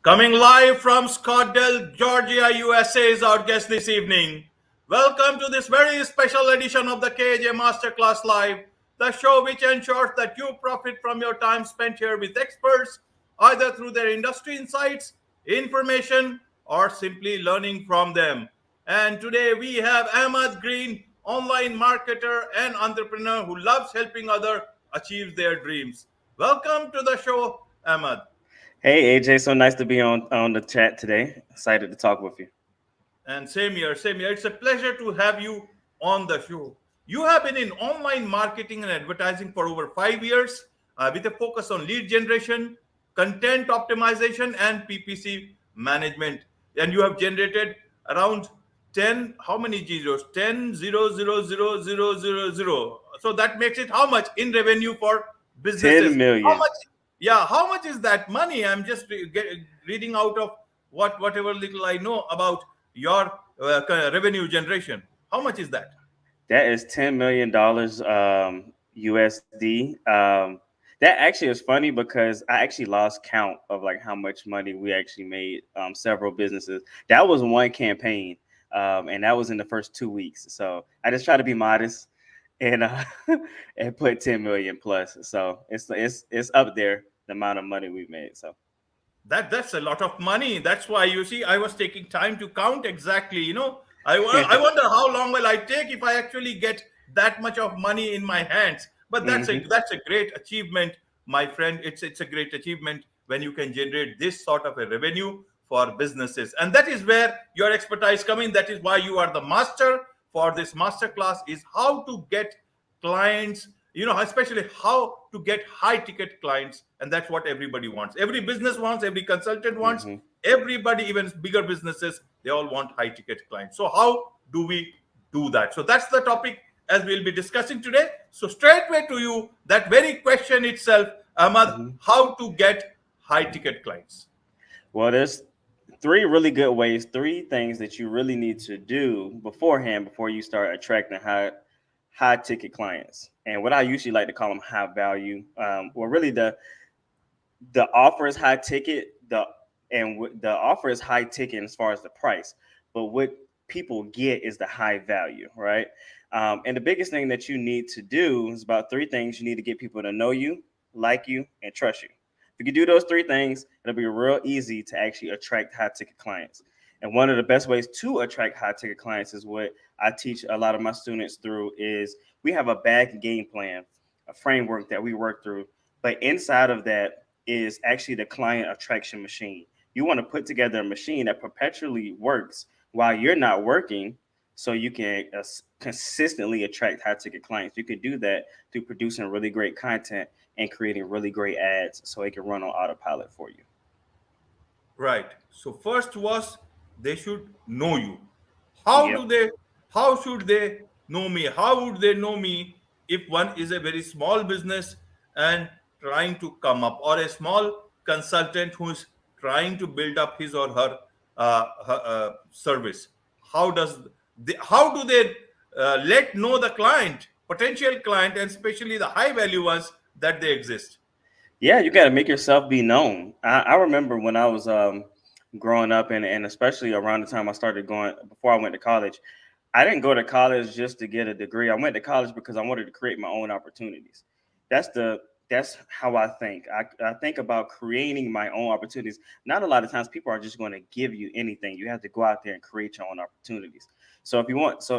Coming live from Scottsdale, Georgia, USA is our guest this evening. Welcome to this very special edition of the KJ Masterclass Live, the show which ensures that you profit from your time spent here with experts, either through their industry insights, information, or simply learning from them. And today we have Ahmaad Green, online marketer and entrepreneur who loves helping others achieve their dreams. Welcome to the show, Ahmad. Hey AJ, so nice to be on the chat today. Excited to talk with you. And same here, same here. It's a pleasure to have you on the show. You have been in online marketing and advertising for over 5 years with a focus on lead generation, content optimization, and PPC management. And you have generated around 10, how many zeros? 10, 0, 0, 0, 0, 0, 0. So that makes it how much in revenue for 10 businesses? How million. much? Yeah, how much is that money? I'm just reading out of whatever little I know about your revenue generation. How much is that? That is $10 million USD. That actually is funny because I actually lost count of like how much money we actually made. Several businesses. That was one campaign, and that was in the first 2 weeks. So I just try to be modest and and put 10 million plus. So it's up there the amount of money we've made. So. That's a lot of money. That's why you see I was taking time to count exactly. I wonder how long will I take if I actually get that much of money in my hands. But Hmm. that's a great achievement, my friend. It's a great achievement when you can generate this sort of a revenue for businesses, and that is where your expertise come in. That is why you are the master for this master class, is how to get clients, especially how to get high ticket clients. And that's what everybody wants. Every business wants, every consultant wants, Hmm. everybody, even bigger businesses, they all want high ticket clients. So how do we do that? So that's the topic as we'll be discussing today. So straightway to you, that very question itself, Ahmad, Hmm. how to get high ticket clients? Well, there's three really good ways, three things that you really need to do beforehand before you start attracting high ticket clients. And what I usually like to call them high value. Well, really the offer is high ticket. The offer is high ticket as far as the price, but what people get is the high value, right? And the biggest thing that you need to do is about three things. You need to get people to know you, like you, and trust you. If you can do those three things, it'll be real easy to actually attract high ticket clients. And one of the best ways to attract high ticket clients is what I teach a lot of my students through is we have a bag game plan, a framework that we work through. But inside of that is actually the client attraction machine. You want to put together a machine that perpetually works while you're not working so you can consistently attract high ticket clients. You can do that through producing really great content and creating really great ads so it can run on autopilot for you. Right. So first was they should know you. How do Yep. they how should they know me? How would they know me if one is a very small business and trying to come up, or a small consultant who is trying to build up his or her service? How do they let know the client, potential client, and especially the high value ones, that they exist? Yeah, you got to make yourself be known. I remember when I was growing up, and especially around the time I started going, before I went to college, I didn't go to college just to get a degree. I went to college because I wanted to create my own opportunities. That's the that's how I think. I think about creating my own opportunities. Not a lot of times people are just going to give you anything. You have to go out there and create your own opportunities. So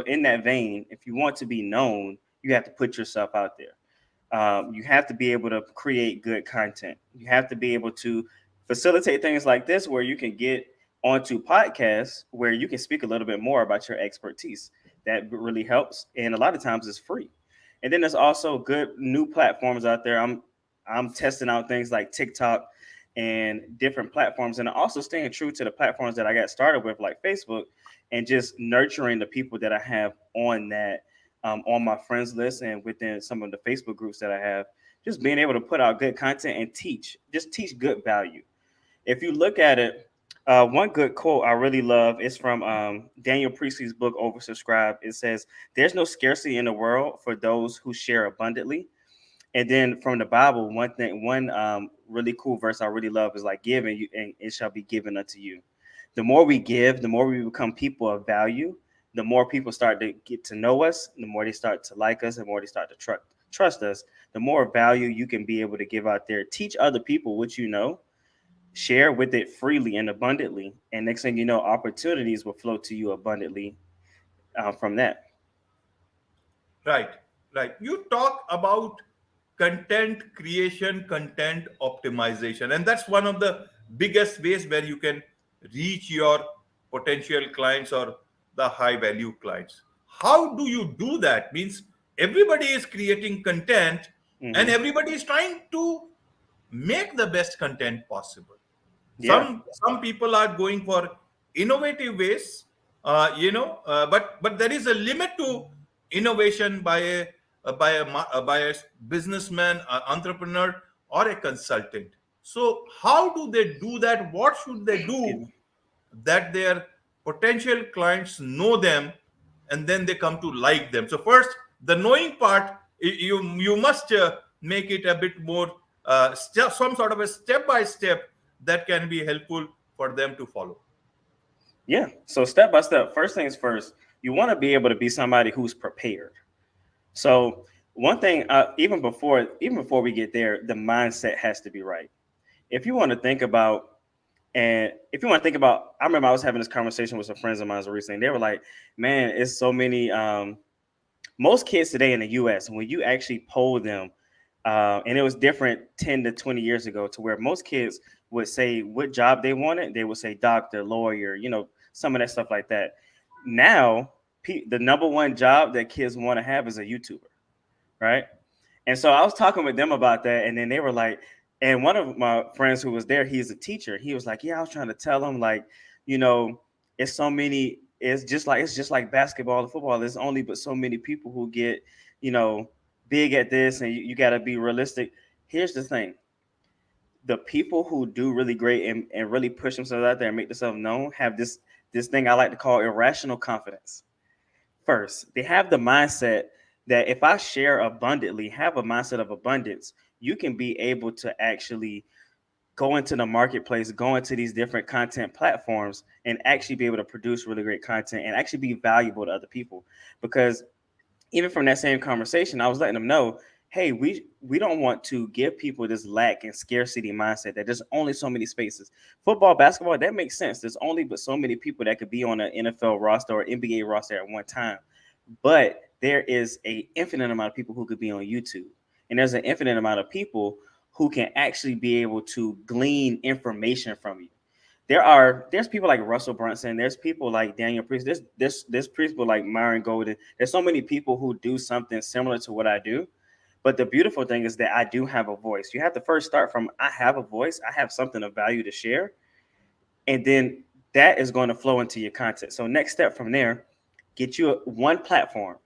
in that vein, if you want to be known, you have to put yourself out there. You have to be able to create good content. You have to be able to facilitate things like this where you can get onto podcasts where you can speak a little bit more about your expertise. That really helps. And a lot of times it's free. And then there's also good new platforms out there. I'm testing out things like TikTok and different platforms, and also staying true to the platforms that I got started with, like Facebook, and just nurturing the people that I have on that on my friends list and within some of the Facebook groups that I have, just being able to put out good content and just teach good value. If you look at it, one good quote I really love is from Daniel Priestley's book, Oversubscribed. It says, "There's no scarcity in the world for those who share abundantly. And then from the Bible, one really cool verse I really love is like, give and, and it shall be given unto you. The more we give, the more we become people of value, the more people start to get to know us, the more they start to like us, the more they start to trust us, the more value you can be able to give out there. Teach other people what you know, share with it freely and abundantly. And next thing you know, opportunities will flow to you abundantly from that. Right, right. You talk about content creation, content optimization, and that's one of the biggest ways where you can reach your potential clients or the high value clients. How do you do that? Means everybody is creating content and Hmm. everybody is trying to make the best content possible. Yeah. Some people are going for innovative ways, but there is a limit to innovation by a businessman, entrepreneur, or a consultant. So how do they do that? What should they Excuse do me. that their potential clients know them and then they come to like them? So first, the knowing part, you must make it a bit more some sort of a step by step that can be helpful for them to follow. Yeah. So step by step, first things first, you want to be able to be somebody who's prepared. So one thing, even before we get there, the mindset has to be right. If you want to think about, and if you want to think about, I remember I was having this conversation with some friends of mine recently. They were like, "Man, it's so many." Most kids today in the U.S., when you actually poll them, and it was different 10 to 20 years ago, to where most kids would say what job they wanted. They would say doctor, lawyer, some of that stuff like that. Now, the number one job that kids want to have is a YouTuber, right? And so I was talking with them about that, and then they were like, and one of my friends who was there, he's a teacher. He was like, "Yeah, I was trying to tell him, like, you know, it's so many. It's just like basketball and football. There's only but so many people who get, you know, big at this, and you got to be realistic. Here's the thing: the people who do really great and really push themselves out there and make themselves known have this thing I like to call irrational confidence. First, they have the mindset that if I share abundantly, have a mindset of abundance, you can be able to actually go into the marketplace, go into these different content platforms, and actually be able to produce really great content and actually be valuable to other people. Because even from that same conversation, I was letting them know, hey, we don't want to give people this lack and scarcity mindset that there's only so many spaces. Football, basketball, that makes sense. There's only but so many people that could be on an NFL roster or NBA roster at one time. But there is a infinite amount of people who could be on YouTube. And there's an infinite amount of people who can actually be able to glean information from you. There's people like Russell Brunson. There's people like Daniel Priest. There's people like Myron Golden. There's so many people who do something similar to what I do. But the beautiful thing is that I do have a voice. You have to first start from I have a voice. I have something of value to share, and then that is going to flow into your content. So next step from there, get you one platform.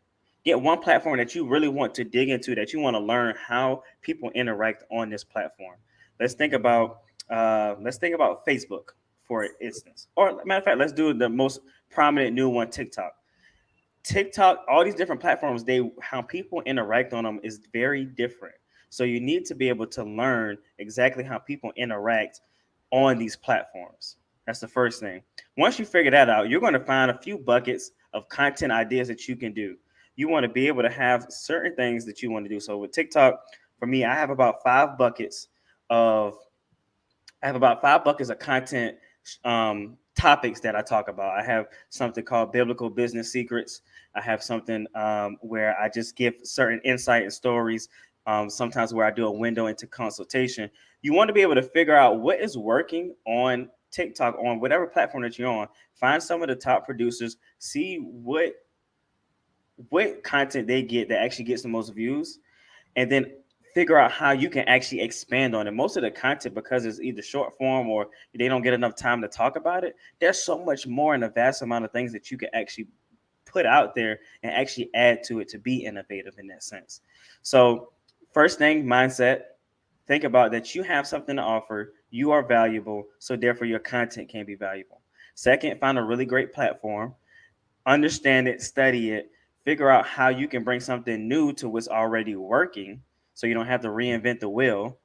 Get one platform that you really want to dig into, that you want to learn how people interact on this platform. Let's think about Facebook, for instance. Or matter of fact, let's do the most prominent new one, TikTok. TikTok, all these different platforms, how people interact on them is very different. So you need to be able to learn exactly how people interact on these platforms. That's the first thing. Once you figure that out, you're going to find a few buckets of content ideas that you can do. You want to be able to have certain things that you want to do. So with TikTok, for me, of I have about 5 buckets of content topics that I talk about. I have something called Biblical Business Secrets. I have something where I just give certain insight and stories. Sometimes where I do a window into consultation. You want to be able to figure out what is working on TikTok, on whatever platform that you're on. Find some of the top producers, see what content they get that actually gets the most views, and then figure out how you can actually expand on it. Most of the content, because it's either short form or they don't get enough time to talk about it, there's so much more in a vast amount of things that you can actually put out there and actually add to it to be innovative in that sense. So first thing, mindset. Think about that you have something to offer, you are valuable, so therefore your content can be valuable. Second, find a really great platform, understand it, study it, figure out how you can bring something new to what's already working so you don't have to reinvent the wheel,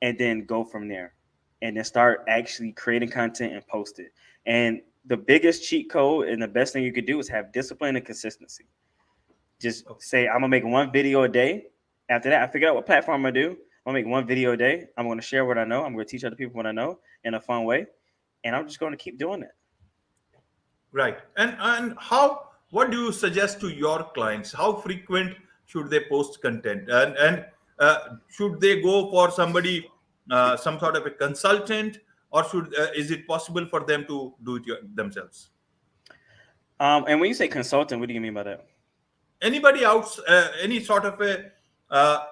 and then go from there, and then start actually creating content and post it. And the biggest cheat code and the best thing you could do is have discipline and consistency. Just Okay. say, I'm gonna make one video a day. After that, I figure out what platform I'm gonna do. I'm gonna make one video a day. I'm gonna share what I know. I'm gonna teach other people what I know in a fun way, and I'm just gonna keep doing it. Right. And how, what do you suggest to your clients? How frequent should they post content? And should they go for somebody, some sort of a consultant, or should is it possible for them to do it themselves? And when you say consultant, what do you mean by that? Anybody else, any sort of a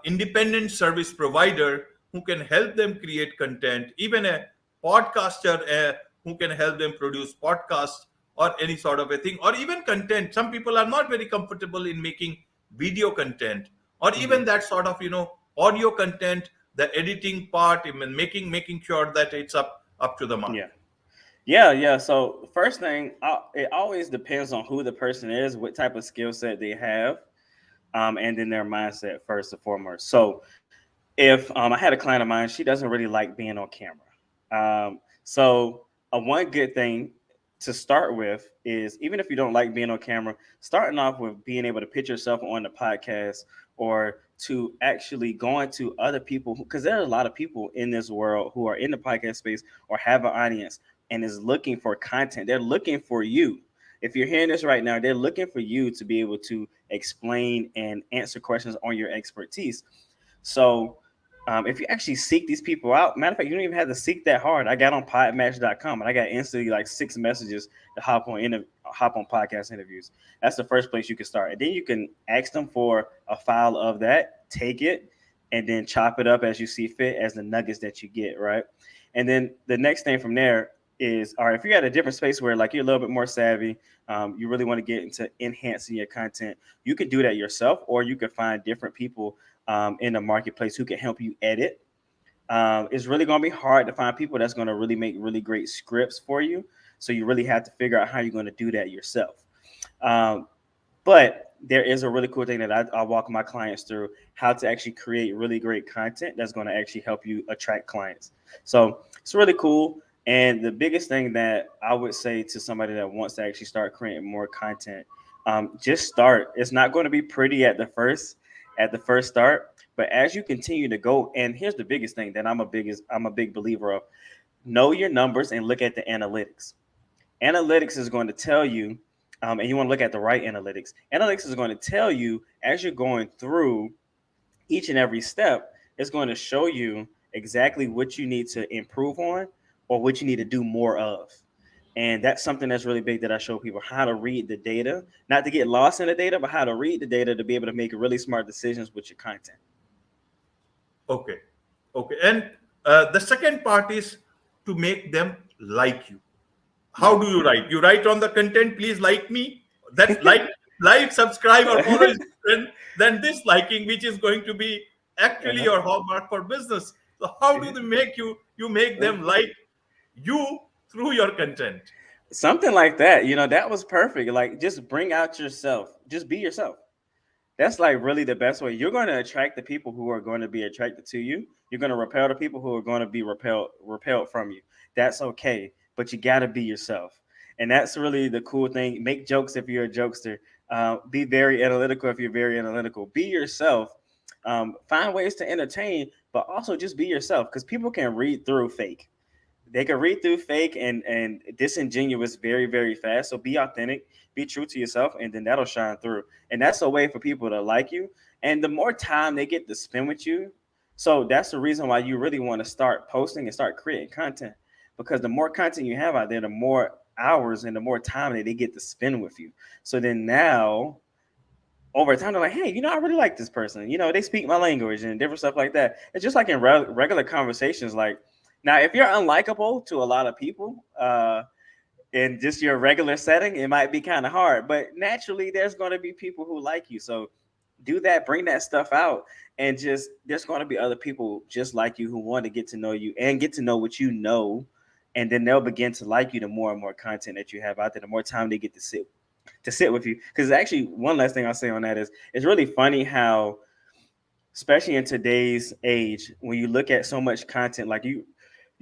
independent service provider who can help them create content, even a podcaster who can help them produce podcasts or any sort of a thing, or even content. Some people are not very comfortable in making video content, or Mm-hmm. even that sort of audio content, the editing part, even making sure that it's up to the mark. Yeah. Yeah. So first thing, it always depends on who the person is, what type of skill set they have, and then their mindset first and foremost. So if I had a client of mine, she doesn't really like being on camera. So one good thing to start with is, even if you don't like being on camera, starting off with being able to pitch yourself on the podcast, or to actually going to other people, because there are a lot of people in this world who are in the podcast space or have an audience and is looking for content. They're looking for you. If you're hearing this right now, they're looking for you to be able to explain and answer questions on your expertise. So if you actually seek these people out, matter of fact, you don't even have to seek that hard. I got on podmatch.com and I got instantly like 6 messages to hop on podcast interviews. That's the first place you can start. And then you can ask them for a file of that, take it, and then chop it up as you see fit as the nuggets that you get, right? And then the next thing from there is, all right, if you're at a different space where like you're a little bit more savvy, you really want to get into enhancing your content, you can do that yourself, or you can find different people in the marketplace who can help you edit. It's really going to be hard to find people that's going to really make really great scripts for you. So you really have to figure out how you're going to do that yourself. But there is a really cool thing that I walk my clients through, how to actually create really great content that's going to actually help you attract clients. So it's really cool. And the biggest thing that I would say to somebody that wants to actually start creating more content, just start. It's not going to be pretty at the first start, but as you continue to go, and here's the biggest thing that I'm a big believer of: know your numbers and look at the analytics. Analytics is going to tell you, and you want to look at the right analytics. Analytics is going to tell you, as you're going through each and every step, it's going to show you exactly what you need to improve on or what you need to do more of. And that's something that's really big, that I show people how to read the data, not to get lost in the data, but how to read the data to be able to make really smart decisions with your content. Okay. Okay. And the second part is to make them like you. How Yeah. do you write? You write on the content, please like me. That like, subscribe, or follow is different than disliking, which is going to be actually Uh-huh. your hallmark for business. So how do they make you make them like you through your content? Something like that. That was perfect. Like, just bring out yourself. Just be yourself. That's like really the best way. You're going to attract the people who are going to be attracted to you. You're going to repel the people who are going to be repelled from you. That's okay, but you got to be yourself. And that's really the cool thing. Make jokes if you're a jokester. Be very analytical if you're very analytical. Be yourself. Find ways to entertain, but also just be yourself, because people can read through fake. They can read through fake and disingenuous very, very fast. So be authentic, be true to yourself, and then that'll shine through. And that's a way for people to like you. And the more time they get to spend with you, so that's the reason why you really want to start posting and start creating content. Because the more content you have out there, the more hours and the more time that they get to spend with you. So then now, over time, they're like, hey, I really like this person. They speak my language and different stuff like that. It's just like in regular conversations. Like, now, if you're unlikable to a lot of people, in just your regular setting, it might be kind of hard. But naturally, there's going to be people who like you. So do that, bring that stuff out, and just there's going to be other people just like you who want to get to know you and get to know what you know, and then they'll begin to like you the more and more content that you have out there, the more time they get to sit with you. Because actually, one last thing I'll say on that is, it's really funny how especially in today's age, when you look at so much content, like you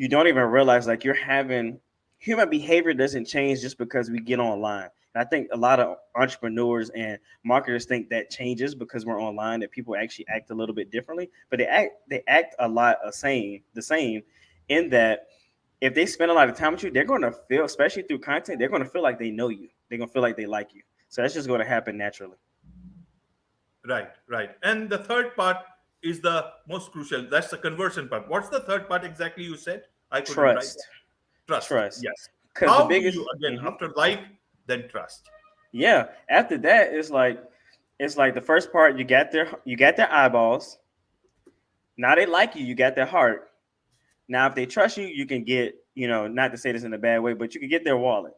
don't even realize like you're having human behavior doesn't change just because we get online. And I think a lot of entrepreneurs and marketers think that changes because we're online, that people actually act a little bit differently, but they act a lot the same in that if they spend a lot of time with you, they're going to feel, especially through content, they're going to feel like they know you. They're going to feel like they like you. So that's just going to happen naturally. Right, right. And the third part is the most crucial. That's the conversion part. What's the third part exactly you said? I couldn't write Trust, that. Trust. trust, Yes. because the How do biggest, you, again, mhm. after like, then trust? Yeah. After that, it's like the first part. You got their eyeballs. Now they like you. You got their heart. Now, if they trust you, you can get, not to say this in a bad way, but you can get their wallet,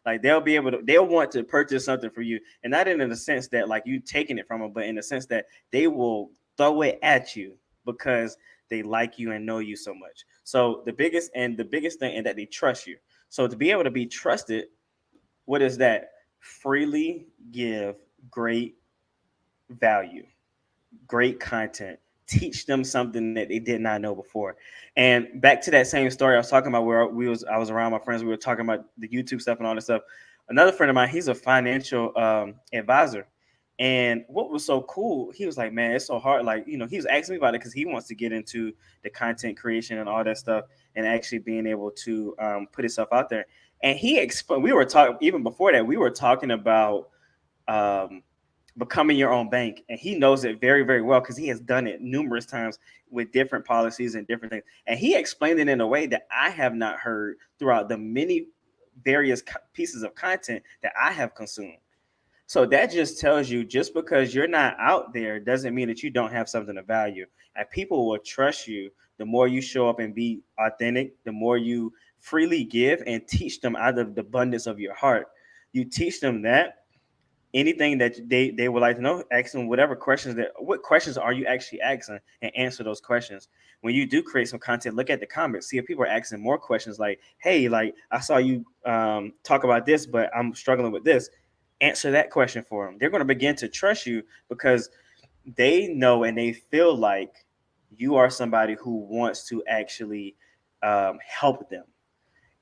like they'll want to purchase something for you. And not in the sense that like you taking it from them, but in the sense that they will throw it at you because they like you and know you so much. So the biggest thing, and that they trust you. So to be able to be trusted, what is that? Freely give great value, great content, teach them something that they did not know before. And back to that same story I was talking about, where I was around my friends, we were talking about the YouTube stuff and all this stuff. Another friend of mine, he's a financial advisor. And what was so cool, he was like, man, it's so hard. Like, he was asking me about it because he wants to get into the content creation and all that stuff, and actually being able to put himself out there. And he explained, we were talking, even before that, we were talking about um, becoming your own bank. And he knows it very, very well because he has done it numerous times with different policies and different things. And he explained it in a way that I have not heard throughout the many various pieces of content that I have consumed. So that just tells you, just because you're not out there doesn't mean that you don't have something of value. And people will trust you the more you show up and be authentic, the more you freely give and teach them out of the abundance of your heart. You teach them that anything that they would like to know, ask them whatever questions, that what questions are you actually asking, and answer those questions. When you do create some content, look at the comments, see if people are asking more questions, like, hey, like I saw you talk about this, but I'm struggling with this. Answer that question for them. They're going to begin to trust you because they know and they feel like you are somebody who wants to actually help them.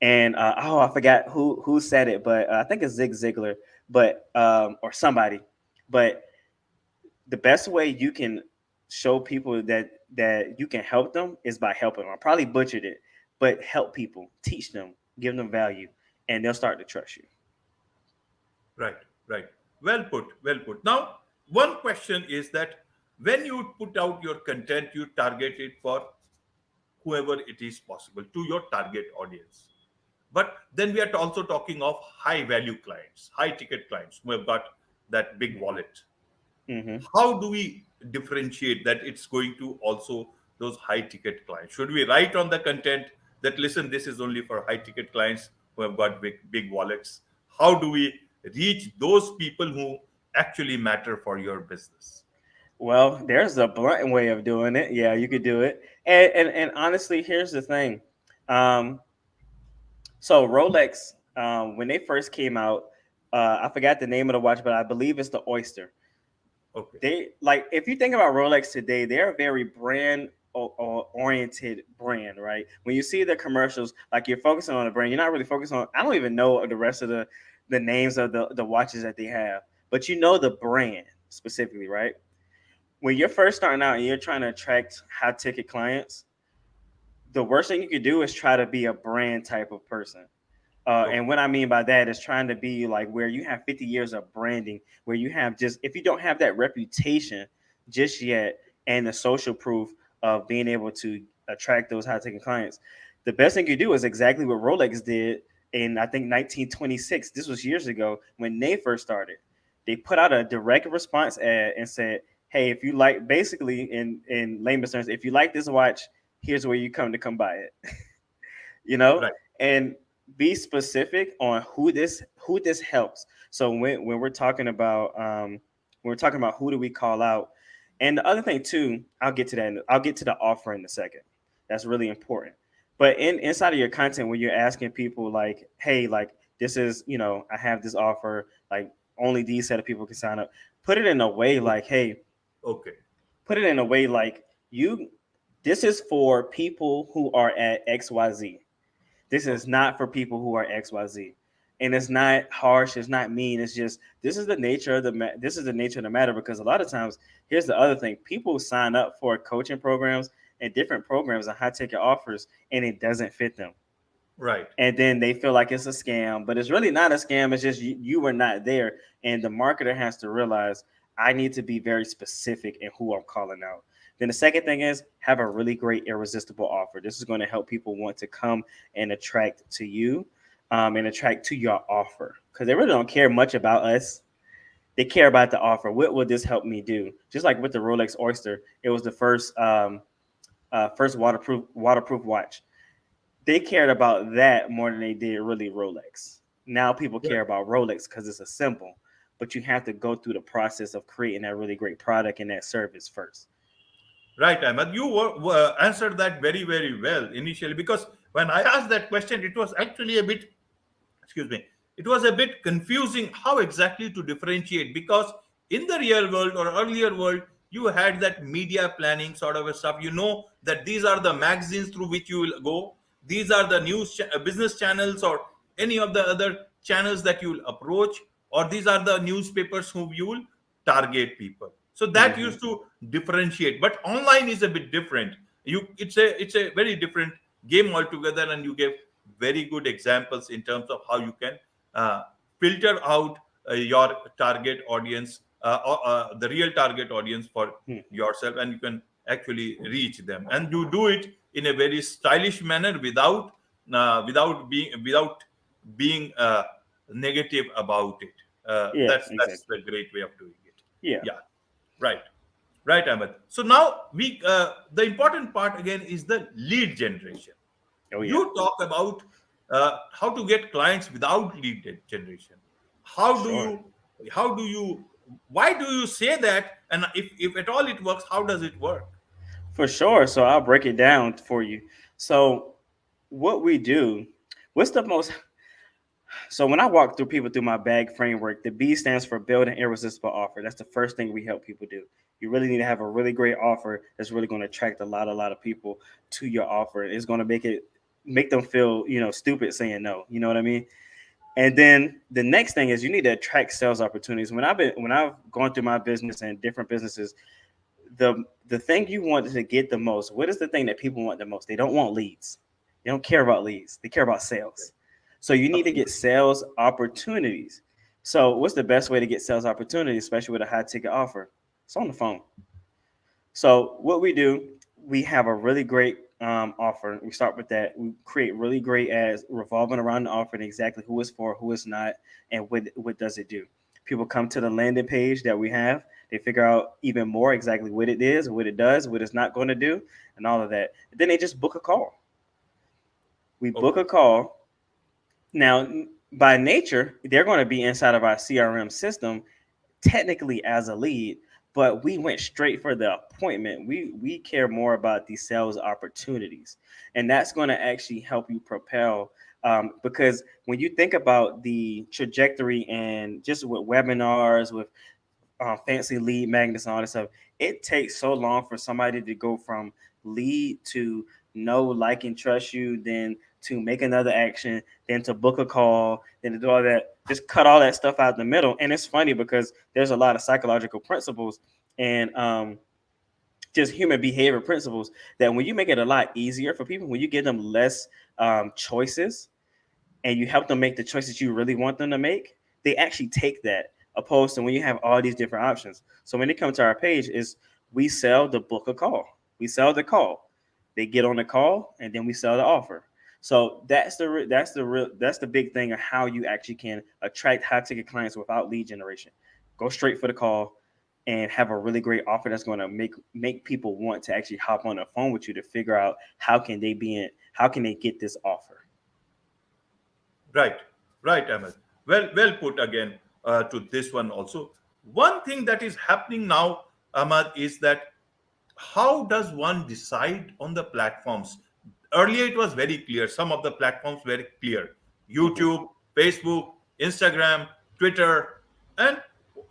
And I forgot who said it, but I think it's Zig Ziglar, but or somebody. But the best way you can show people that you can help them is by helping them. I probably butchered it, but help people, teach them, give them value, and they'll start to trust you. Right, right. Well put, well put. Now, one question is that when you put out your content, you target it for whoever it is possible, to your target audience. But then we are also talking of high value clients, high ticket clients who have got that big wallet. Hmm. How do we differentiate that it's going to also those high ticket clients? Should we write on the content that, listen, this is only for high ticket clients who have got big wallets? How do we reach those people who actually matter for your business? Well, there's a blunt way of doing it. Yeah, you could do it. And honestly, here's the thing. Um, So Rolex, when they first came out, I forgot the name of the watch, but I believe it's the Oyster. Okay. They, like, if you think about Rolex today, they're a very brand oriented brand, right? When you see the commercials, like, you're focusing on the brand, you're not really focused on. I don't even know the rest of the names of the watches that they have, but you know the brand specifically, right? When you're first starting out and you're trying to attract high ticket clients, the worst thing you could do is try to be a brand type of person. And Okay. what I mean by that is trying to be like where you have 50 years of branding, where you have, just if you don't have that reputation just yet and the social proof of being able to attract those high ticket clients, the best thing you do is exactly what Rolex did in, I think, 1926. This was years ago when they first started. They put out a direct response ad and said, hey, if you like, basically in layman's terms, if you like this watch, here's where you come buy it. you know, Right. and be specific on who this helps. So when we're talking about who do we call out, and the other thing too, I'll get to that. I'll get to the offer in a second. That's really important. But inside of your content, when you're asking people like, hey, like, this is, I have this offer, like, only these set of people can sign up. Put it in a way like, hey, Okay. Put it in a way like you. This is for people who are at XYZ. This is Okay. not for people who are XYZ. And it's not harsh, it's not mean. It's just this is the nature of this is the nature of the matter, because a lot of times, here's the other thing. People sign up for coaching programs and different programs and high ticket offers, and it doesn't fit them. Right. And then they feel like it's a scam, but it's really not a scam. It's just you were not there. And the marketer has to realize I need to be very specific in who I'm calling out. Then the second thing is have a really great irresistible offer. This is going to help people want to come and attract to you, and attract to your offer, because they really don't care much about us. They care about the offer. What will this help me do? Just like with the Rolex Oyster, it was the first waterproof watch. They cared about that more than they did really Rolex. Now people care about Rolex because it's a symbol, but you have to go through the process of creating that really great product and that service first. Right, Ahmed. You answered that very, very well initially, because when I asked that question, it was actually a bit, excuse me, it was a bit confusing how exactly to differentiate, because in the real world or earlier world, you had that media planning sort of a stuff. You know that these are the magazines through which you will go, these are the business channels or any of the other channels that you will approach, or these are the newspapers whom you will target people. So that Mm-hmm. used to differentiate, but online is a bit different. It's a very different game altogether, and you gave very good examples in terms of how you can uh, filter out your target audience, the real target audience for Mm-hmm. yourself, and you can actually reach them, and you do it in a very stylish manner without being negative about it. Yeah, That's exactly. the great way of doing it. Yeah. Yeah, right. Right, Ahmed. So now the important part again is the lead generation. Oh yeah. You talk about how to get clients without lead generation. How do Sure. you? How do you? Why do you say that? And if at all it works, how does it work? For sure. So I'll break it down for you. So what we do, what's the most so when I walk through people through my bag framework, the B stands for build an irresistible offer. That's the first thing we help people do. You really need to have a really great offer that's really going to attract a lot of people to your offer. It's going to make them feel, stupid saying no. You know what I mean? And then the next thing is you need to attract sales opportunities. When I've gone through my business and different businesses, the thing you want to get the most, what is the thing that people want the most? They don't want leads. They don't care about leads. They care about sales. So you need to get Absolutely. sales opportunities. So what's the best way to get sales opportunities, especially with a high ticket offer? It's on the phone. So what we do, we have a really great offer. We start with that. We create really great ads revolving around the offer and exactly who it's for, who it's not, and what does it do. People come to the landing page that we have. They figure out even more exactly what it is, what it does, what it's not going to do, and all of that. And then they just book a call. We book Okay. a call. Now, by nature, they're going to be inside of our CRM system technically as a lead, but we went straight for the appointment. We care more about the sales opportunities, and that's going to actually help you propel. Because when you think about the trajectory and just with webinars, with fancy lead magnets and all this stuff, it takes so long for somebody to go from lead to know, like, and trust you, then to make another action, then to book a call, then to do all that. Just cut all that stuff out in the middle. And it's funny because there's a lot of psychological principles and just human behavior principles that when you make it a lot easier for people, when you give them less choices, and you help them make the choices you really want them to make, they actually take that, opposed to when you have all these different options. So when they come to our page, is we sell the book a call. We sell the call. They get on the call, and then we sell the offer. So that's the big thing of how you actually can attract high ticket clients without lead generation. Go straight for the call and have a really great offer that's going to make people want to actually hop on the phone with you to figure out how can they get this offer. Right, right, Ahmed. Well put again to this one also. One thing that is happening now, Ahmed, is that how does one decide on the platforms? Earlier, it was very clear. Some of the platforms were clear: Mhm. YouTube, Facebook, Instagram, Twitter, and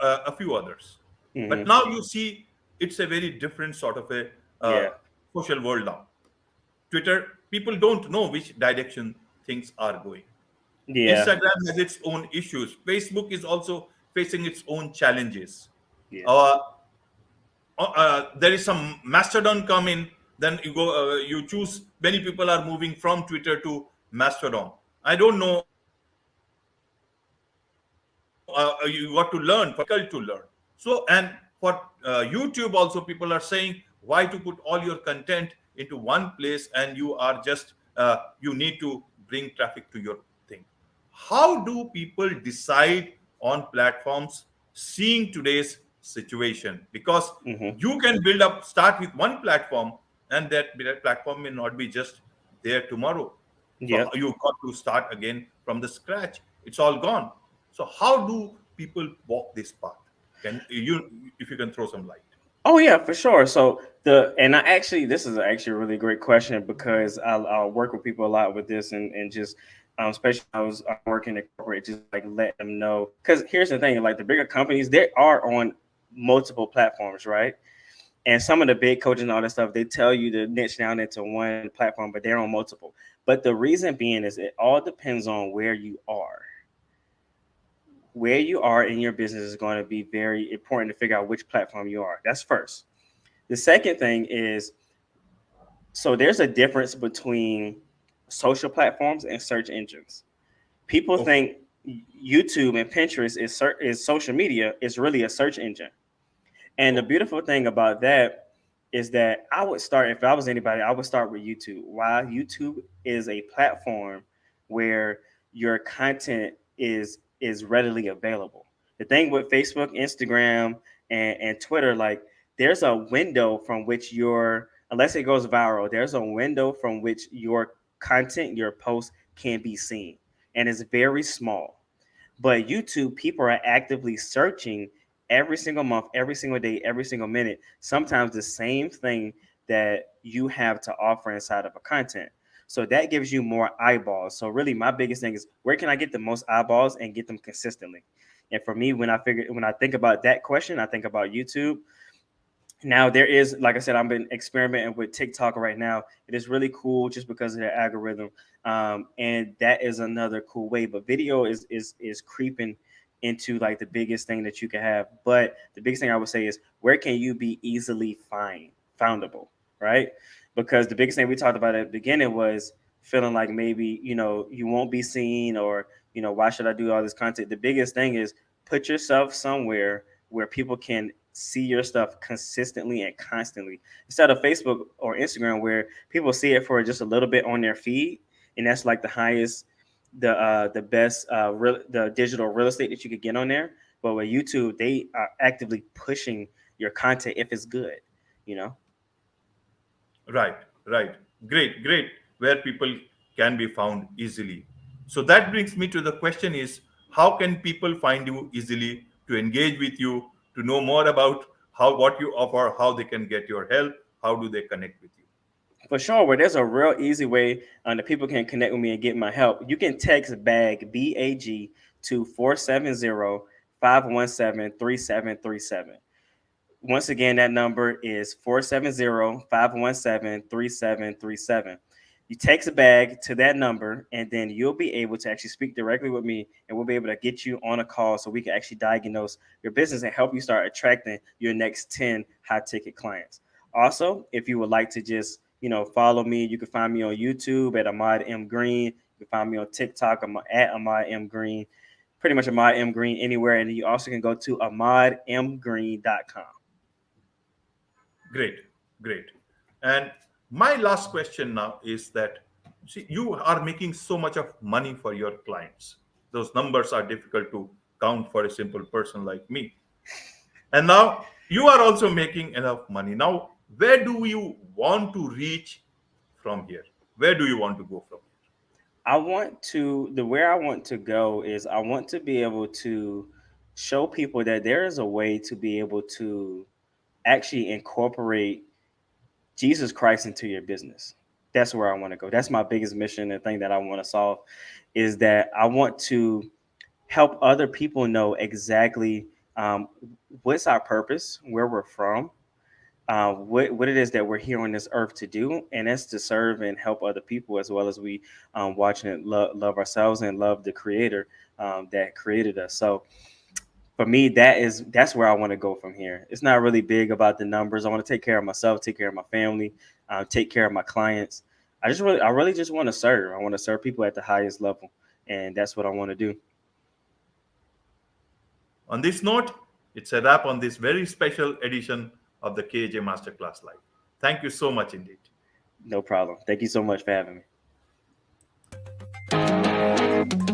a few others. But Mhm. now you see it's a very different sort of a Yeah. social world now. Twitter, people don't know which direction things are going. Yeah. Instagram has its own issues. Facebook is also facing its own challenges. Yeah. Uh, there is some Mastodon come in, then you go, you choose. Many people are moving from Twitter to Mastodon. I don't know. You got to learn. So, and for YouTube also, people are saying why to put all your content into one place, and you are just you need to bring traffic to your thing. How do people decide on platforms seeing today's situation? Because you Hmm. can start with one platform, and that platform may not be just there tomorrow. So Yep. you got to start again from the scratch. It's all gone. So how do people walk this path? Can you, if you can throw some light? Oh yeah, for sure. So and I actually, this is actually a really great question because I'll work with people a lot with this, and just especially when I was working in corporate, just like let them know. Because here's the thing, like the bigger companies, they are on multiple platforms, right? And some of the big coaches and all that stuff, they tell you to niche down into one platform, but they're on multiple. But the reason being is it all depends on where you are. Where you are in your business is going to be very important to figure out which platform you are. That's first. The second thing is, so there's a difference between social platforms and search engines. People Okay. think YouTube and Pinterest is social media. It's really a search engine. And the Okay. beautiful thing about that is that I would start, if I was anybody, I would start with YouTube. Why? YouTube is a platform where your content is readily available. The thing with Facebook, Instagram, and Twitter, like there's a window from which your, unless it goes viral, there's a window from which your content, your post can be seen. And it's very small. But YouTube, people are actively searching every single month, every single day, every single minute, sometimes the same thing that you have to offer inside of a content. So that gives you more eyeballs. So really my biggest thing is where can I get the most eyeballs and get them consistently? And for me, when I think about that question, I think about YouTube. Now there is, like I said, I've been experimenting with TikTok right now. It is really cool just because of their algorithm, and that is another cool way. But video is creeping into like the biggest thing that you can have. But the biggest thing I would say is where can you be easily foundable, right? Because the biggest thing we talked about at the beginning was feeling like maybe you won't be seen, or why should I do all this content? The biggest thing is put yourself somewhere where people can see your stuff consistently and constantly, instead of Facebook or Instagram where people see it for just a little bit on their feed, and that's like the highest, the best the digital real estate that you could get on there. But with YouTube, they are actively pushing your content if it's good, you know. Right, right. Great, great. Where people can be found easily. So that brings me to the question is, how can people find you easily, to engage with you, to know more about how what you offer, how they can get your help, how do they connect with you? For sure, where there's a real easy way that people can connect with me and get my help. You can text BAG to 470-517-3737. Once again, that number is 470-517-3737. You text a bag to that number, and then you'll be able to actually speak directly with me, and we'll be able to get you on a call so we can actually diagnose your business and help you start attracting your next 10 high ticket clients. Also, if you would like to just follow me, you can find me on YouTube at Ahmaad M Green. You can find me on TikTok. I'm at Ahmaad M Green. Pretty much Ahmaad M Green anywhere, and you also can go to ahmaadmgreen.com. Great, great. And my last question now is that, see, you are making so much of money for your clients. Those numbers are difficult to count for a simple person like me. And now you are also making enough money. Now, where do you want to reach from here? Where do you want to go from The where I want to go is I want to be able to show people that there is a way to be able to actually incorporate Jesus Christ into your business. That's where I want to go. That's my biggest mission and thing that I want to solve, is that I want to help other people know exactly what's our purpose, where we're from, what it is that we're here on this earth to do, and that's to serve and help other people as well as we watch and love ourselves and love the Creator that created us. So for me, that's where I want to go from here. It's not really big about the numbers. I want to take care of myself, take care of my family, take care of my clients. I really just want to serve. I want to serve people at the highest level, and that's what I want to do. On this note, it's a wrap on this very special edition of the KJ Masterclass Live. Thank you so much indeed. No problem. Thank you so much for having me.